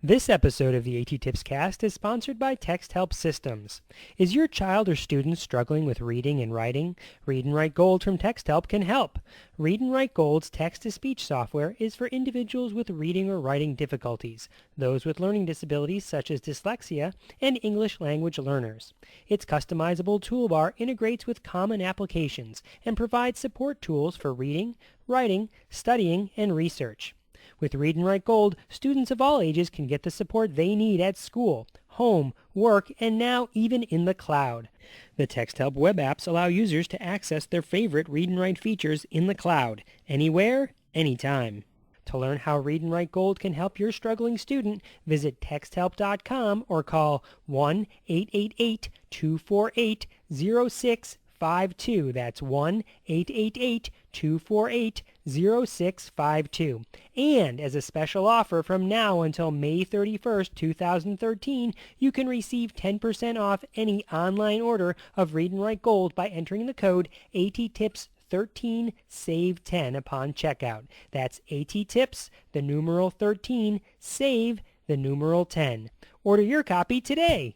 This episode of the AT Tips Cast is sponsored by Text Help Systems. Is your child or student struggling with reading and writing? Read and Write Gold from Text Help can help. Read and Write Gold's text-to-speech software is for individuals with reading or writing difficulties, those with learning disabilities such as dyslexia, and English language learners. Its customizable toolbar integrates with common applications and provides support tools for reading, writing, studying, and research. With Read and Write Gold, students of all ages can get the support they need at school, home, work, and now even in the cloud. The Text Help web apps allow users to access their favorite Read and Write features in the cloud, anywhere, anytime. To learn how Read and Write Gold can help your struggling student, visit texthelp.com or call 1-888-248-0652. That's 1-888-248-0652. And as a special offer from now until May 31st, 2013, you can receive 10% off any online order of Read and Write Gold by entering the code ATTIPS13 SAVE 10 upon checkout. That's ATTIPS, the numeral 13, SAVE, the numeral 10. Order your copy today.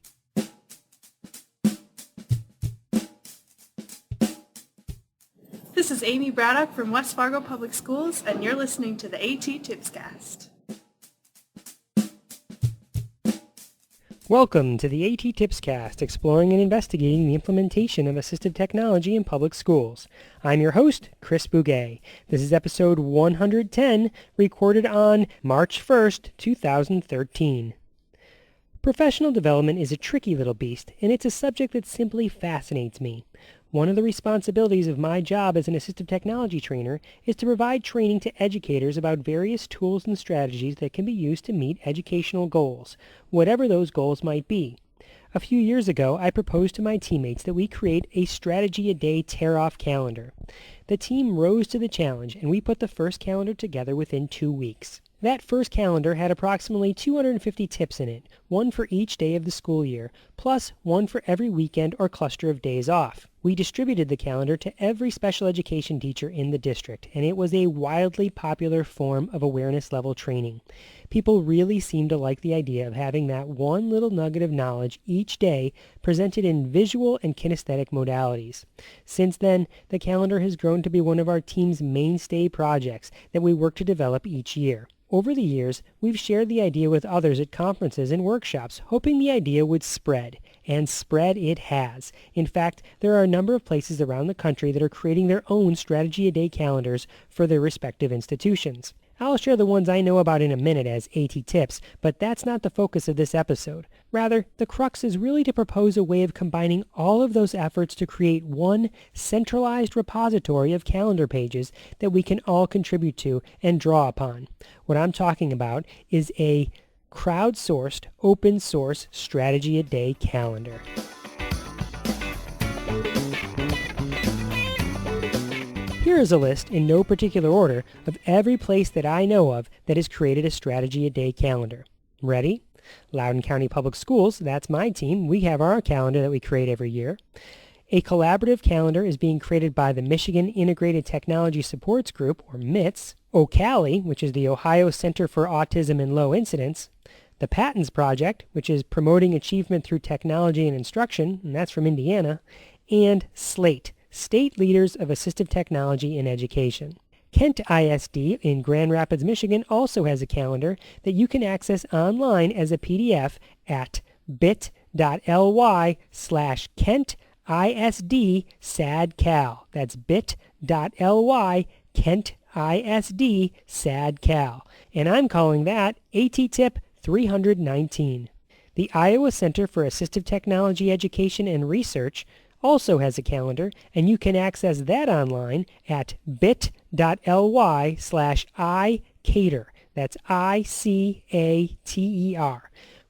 This is Amy Braddock from West Fargo Public Schools, and you're listening to the AT Tipscast. Welcome to the AT Tipscast, exploring and investigating the implementation of assistive technology in public schools. I'm your host, Chris Bouguet. This is episode 110, recorded on March 1st, 2013. Professional development is a tricky little beast, and it's a subject that simply fascinates me. One of the responsibilities of my job as an assistive technology trainer is to provide training to educators about various tools and strategies that can be used to meet educational goals, whatever those goals might be. A few years ago, I proposed to my teammates that we create a strategy-a-day tear-off calendar. The team rose to the challenge, and we put the first calendar together within 2 weeks. That first calendar had approximately 250 tips in it, one for each day of the school year, plus one for every weekend or cluster of days off. We distributed the calendar to every special education teacher in the district, and it was a wildly popular form of awareness level training. People really seemed to like the idea of having that one little nugget of knowledge each day presented in visual and kinesthetic modalities. Since then, the calendar has grown to be one of our team's mainstay projects that we work to develop each year. Over the years, we've shared the idea with others at conferences and workshops, hoping the idea would spread. And spread it has. In fact, there are a number of places around the country that are creating their own strategy-a-day calendars for their respective institutions. I'll share the ones I know about in a minute as AT Tips, but that's not the focus of this episode. Rather, the crux is really to propose a way of combining all of those efforts to create one centralized repository of calendar pages that we can all contribute to and draw upon. What I'm talking about is a crowdsourced, open-source strategy-a-day calendar. Here is a list, in no particular order, of every place that I know of that has created a strategy-a-day calendar. Ready? Loudoun County Public Schools, that's my team. We have our calendar that we create every year. A collaborative calendar is being created by the Michigan Integrated Technology Supports Group, or MITS, OCALI, which is the Ohio Center for Autism and Low Incidence, the Patents Project, which is promoting achievement through technology and instruction, and that's from Indiana, and SLATE, State Leaders of Assistive Technology in Education. Kent ISD in Grand Rapids, Michigan also has a calendar that you can access online as a PDF at bit.ly/KentISD SADCal. That's bit.ly KentISD SADCal. And I'm calling that AT Tip 319. The Iowa Center for Assistive Technology Education and Research also has a calendar, and you can access that online at bit.ly/iCater. That's ICATER.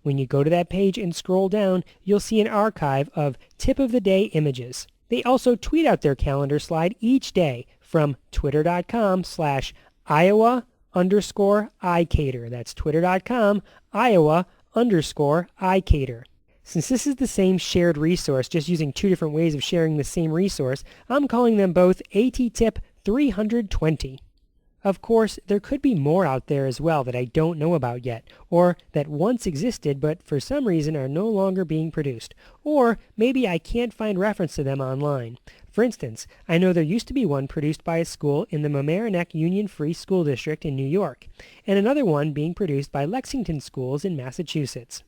When you go to that page and scroll down, you'll see an archive of tip-of-the-day images. They also tweet out their calendar slide each day from twitter.com/Iowa_iCater. That's twitter.com Iowa_iCater. Since this is the same shared resource, just using two different ways of sharing the same resource, I'm calling them both AT Tip 320. Of course, there could be more out there as well that I don't know about yet, or that once existed but for some reason are no longer being produced, or maybe I can't find reference to them online. For instance, I know there used to be one produced by a school in the Mamaroneck Union Free School District in New York, and another one being produced by Lexington Schools in Massachusetts.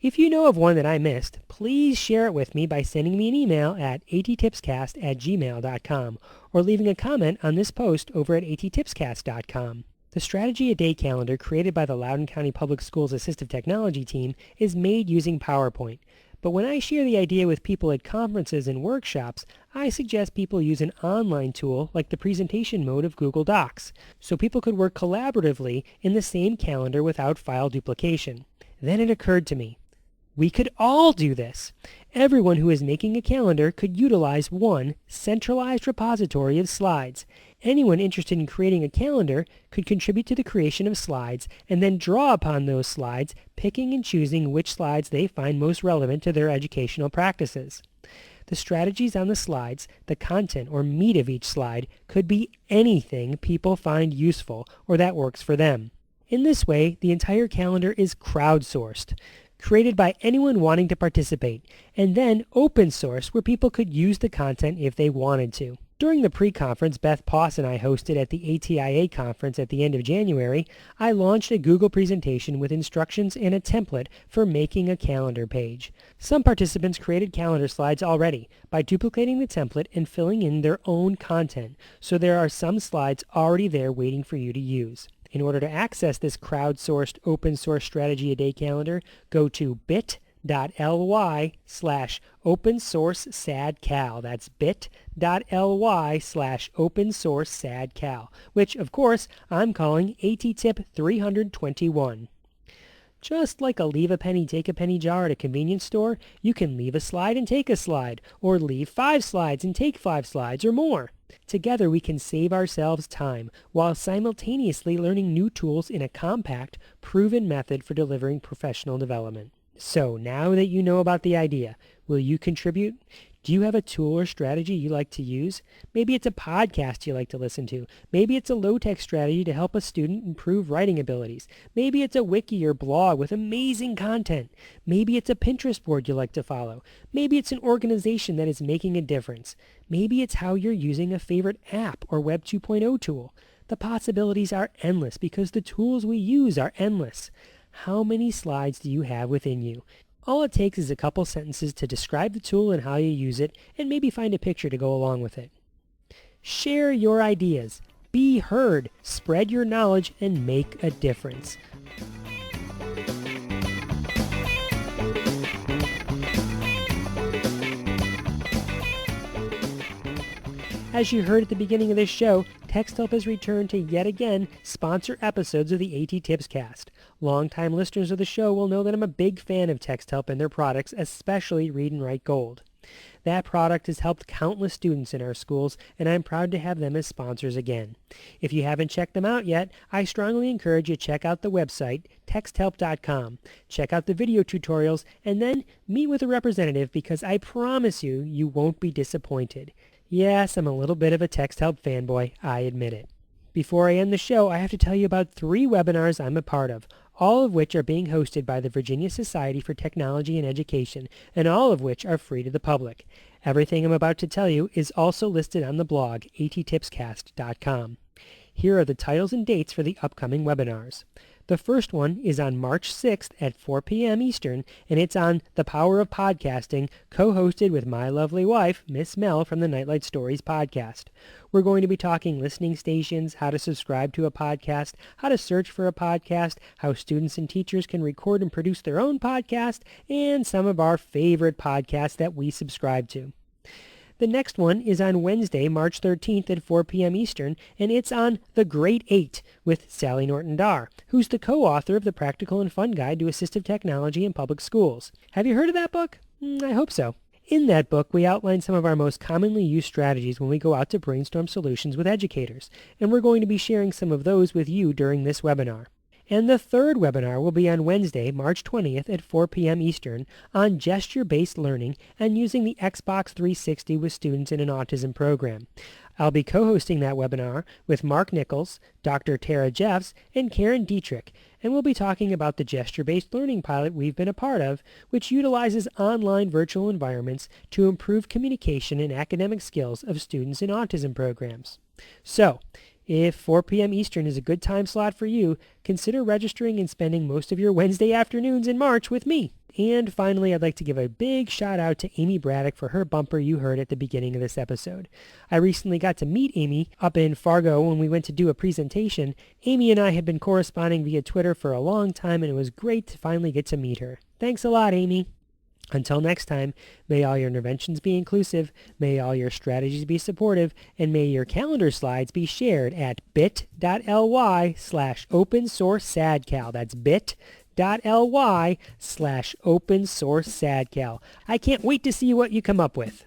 If you know of one that I missed, please share it with me by sending me an email at attipscast@gmail.com or leaving a comment on this post over at attipscast.com. The Strategy a Day calendar created by the Loudoun County Public Schools Assistive Technology team is made using PowerPoint. But when I share the idea with people at conferences and workshops, I suggest people use an online tool like the presentation mode of Google Docs, so people could work collaboratively in the same calendar without file duplication. Then it occurred to me, we could all do this. Everyone who is making a calendar could utilize one centralized repository of slides. Anyone interested in creating a calendar could contribute to the creation of slides and then draw upon those slides, picking and choosing which slides they find most relevant to their educational practices. The strategies on the slides, the content or meat of each slide, could be anything people find useful or that works for them. In this way, the entire calendar is crowdsourced, created by anyone wanting to participate, and then open source where people could use the content if they wanted to. During the pre-conference Beth Poss and I hosted at the ATIA conference at the end of January, I launched a Google presentation with instructions and a template for making a calendar page. Some participants created calendar slides already by duplicating the template and filling in their own content, so there are some slides already there waiting for you to use. In order to access this crowdsourced open source Strategy a Day calendar, go to bit.ly/opensourcesadcal. That's bit.ly/opensourcesadcal, which of course I'm calling ATTIP 321. Just like a leave a penny, take a penny jar at a convenience store, you can leave a slide and take a slide, or leave 5 slides and take 5 slides or more. Together we can save ourselves time while simultaneously learning new tools in a compact, proven method for delivering professional development. So now that you know about the idea, will you contribute? Do you have a tool or strategy you like to use? Maybe it's a podcast you like to listen to. Maybe it's a low-tech strategy to help a student improve writing abilities. Maybe it's a wiki or blog with amazing content. Maybe it's a Pinterest board you like to follow. Maybe it's an organization that is making a difference. Maybe it's how you're using a favorite app or Web 2.0 tool. The possibilities are endless because the tools we use are endless. How many slides do you have within you? All it takes is a couple sentences to describe the tool and how you use it, and maybe find a picture to go along with it. Share your ideas. Be heard. Spread your knowledge and make a difference. As you heard at the beginning of this show, TextHelp has returned to yet again sponsor episodes of the AT Tips Cast. Longtime listeners of the show will know that I'm a big fan of TextHelp and their products, especially Read and Write Gold. That product has helped countless students in our schools, and I'm proud to have them as sponsors again. If you haven't checked them out yet, I strongly encourage you to check out the website, texthelp.com. Check out the video tutorials, and then meet with a representative because I promise you, you won't be disappointed. Yes, I'm a little bit of a TextHelp fanboy, I admit it. Before I end the show, I have to tell you about 3 webinars I'm a part of, all of which are being hosted by the Virginia Society for Technology and Education, and all of which are free to the public. Everything I'm about to tell you is also listed on the blog, attipscast.com. Here are the titles and dates for the upcoming webinars. The first one is on March 6th at 4 p.m. Eastern, and it's on The Power of Podcasting, co-hosted with my lovely wife, Miss Mel from the Nightlight Stories podcast. We're going to be talking listening stations, how to subscribe to a podcast, how to search for a podcast, how students and teachers can record and produce their own podcast, and some of our favorite podcasts that we subscribe to. The next one is on Wednesday, March 13th at 4 p.m. Eastern, and it's on The Great 8 with Sally Norton-Darr, who's the co-author of the Practical and Fun Guide to Assistive Technology in Public Schools. Have you heard of that book? I hope so. In that book, we outline some of our most commonly used strategies when we go out to brainstorm solutions with educators, and we're going to be sharing some of those with you during this webinar. And the third webinar will be on Wednesday, March 20th at 4 p.m. Eastern on gesture-based learning and using the Xbox 360 with students in an autism program. I'll be co-hosting that webinar with Mark Nichols, Dr. Tara Jeffs, and Karen Dietrich, and we'll be talking about the gesture-based learning pilot we've been a part of, which utilizes online virtual environments to improve communication and academic skills of students in autism programs. So, if 4 p.m. Eastern is a good time slot for you, consider registering and spending most of your Wednesday afternoons in March with me. And finally, I'd like to give a big shout out to Amy Braddock for her bumper you heard at the beginning of this episode. I recently got to meet Amy up in Fargo when we went to do a presentation. Amy and I had been corresponding via Twitter for a long time, and it was great to finally get to meet her. Thanks a lot, Amy. Until next time, may all your interventions be inclusive, may all your strategies be supportive, and may your calendar slides be shared at bit.ly/opensourcesadcal. That's bit.ly/opensourcesadcal. I can't wait to see what you come up with.